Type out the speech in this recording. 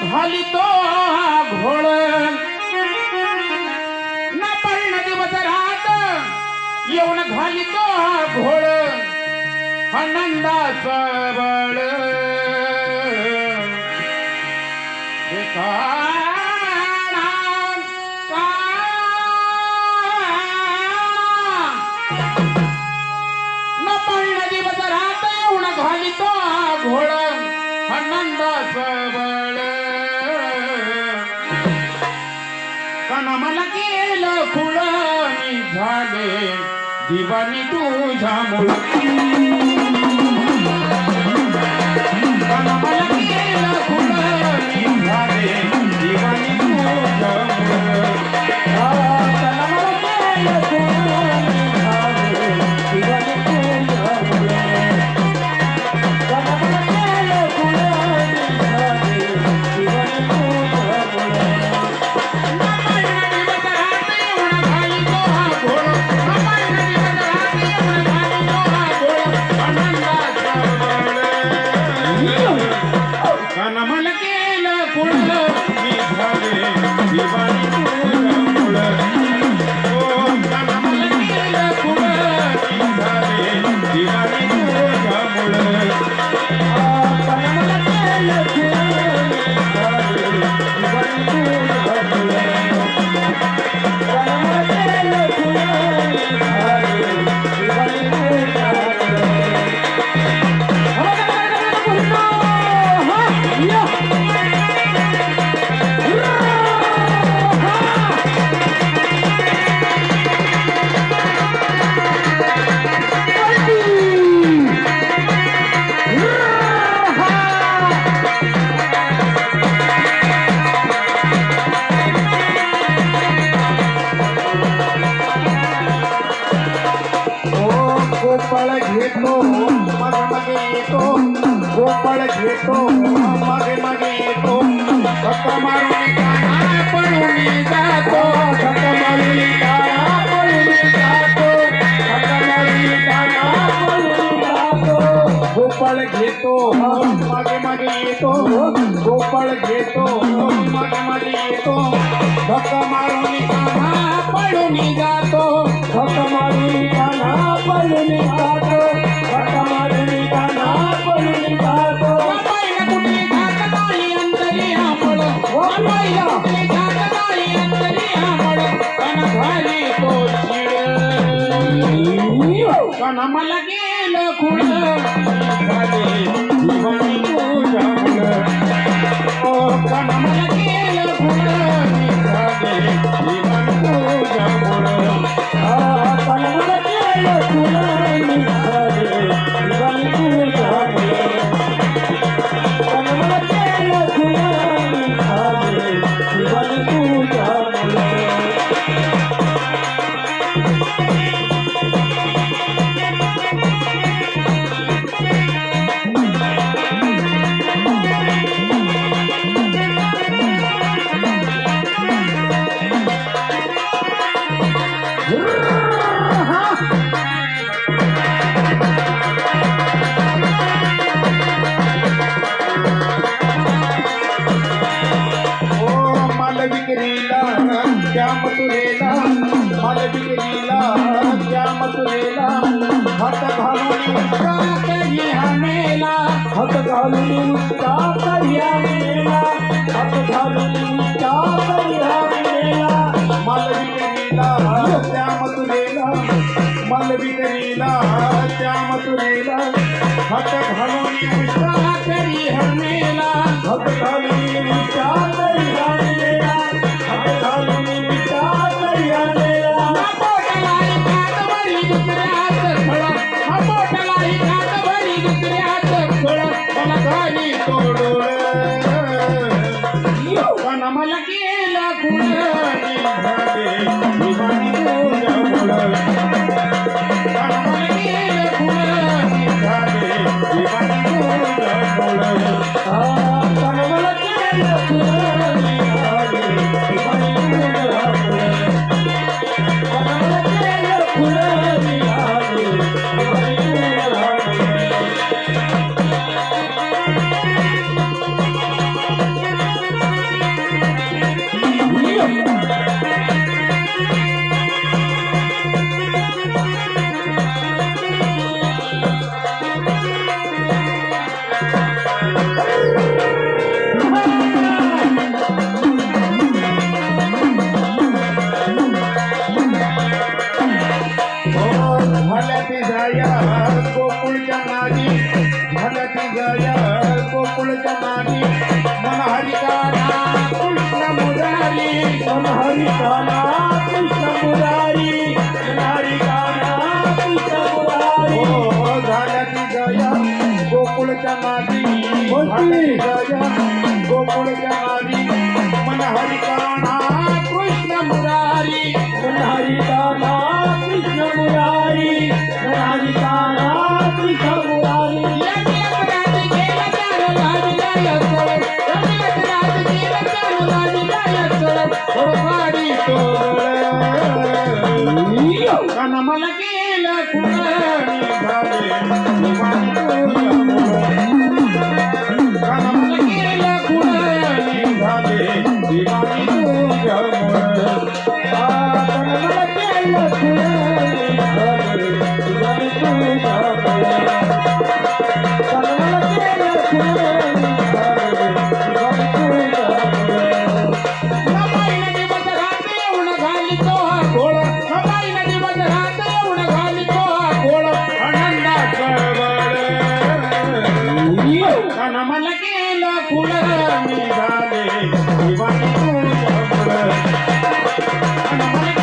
घालितो घोळ न पळण दिवस रात येऊन घालितो घोळ आनंदाचा बळ न पळण दिवस रात येऊन घालितो घोळ आनंदाचा बळ काना मला केलं खुळ मी झाले दिवानी तुझ्या मुळ काना मला केलं खुळ मी झाले दिवानी तुझ्या मुळ काना मला केलं खुळ मी झाले दिवानी तुझ्या मुळ काना मला केलं खुळ मी झाले दिवानी तुझ्या गोपाळ घेतो मागे मागे येतो गोपाळ घेतो मागे मागे येतो धक्का मारून काना पळून जातो धक्का मारून काना पळून जातो धक्का मारून काना पळून जातो गोपाळ घेतो मागे मागे येतो गोपाळ घेतो मागे मागे येतो धक्का मारून काना पळून जातो धक्का मारून काना पळून जातो धक्का मारून काना पळून जातो पहिला कुठे जात नाही अंतरी आंबळ पहिला कुठे जात नाही अंतरी आंबळ काना घाली तो शिळ काना मला गेलं खुळ झाले दिवाणी तुझ्या मुळ काना मला गेलं खुळ झाले दिवाणी तुझ्या मुळ काना मला गेलं खुळ झाले दिवाणी तुझ्या मुळ काना मला गेलं खुळ झाले दिवाणी तुझ्या मुळ त्या मथुरेला मालविकेला त्या मथुरेला हात घालून उष्टा हामेला हात घालून उष्टा हामेला हात घालून उष्टा हामेला मालविकेला त्या मथुरेला मालविकेला त्या मथुरेला हात घालून उष्टा हामेला हात घालून उष्टा हामेला हात घालून मला केला खुळ झाले दिवाणी तुझ्या मुळ काना मला केलं खुळ झाले दिवाणी तुझ्या मुळ काना मला केलं खुळ झाले दिवाणी तुझ्या मुळ काना मला केलं खुळ झाले दिवाणी तुझ्या मुळ जाया गोकुळच्या नादी झाल्या ती जाया गोकुळच्या नादी मन हरिकाना कृष्ण मुरारी मन हरिकाना कृष्ण मुरारी मन हरिकाना कृष्ण मुरारी हो झाल्या ती जाया गोकुळच्या नादी झाल्या ती जाया गोकुळच्या नादी मन हरिकाना कृष्ण मुरारी मन हरिकाना कृष्ण मुरारी मन हरिकाना कृष्ण मुरारी मला गेलं कुणाने झाले मला गेलं कुणाने झाले दिवाणी तुझ्यामुळे मला केलं फुलाने झाले दिवाणी तुझ्यामुळे मला केलं फुलाने झाले दिवाणी तुझ्यामुळे नबाईला दिवस रात येऊन घाली तो हा घोळ नबाईला दिवस रात येऊन घाली तो हा घोळ आनंदा कळवळ मला गेलं कुणाने झाले दिवाणी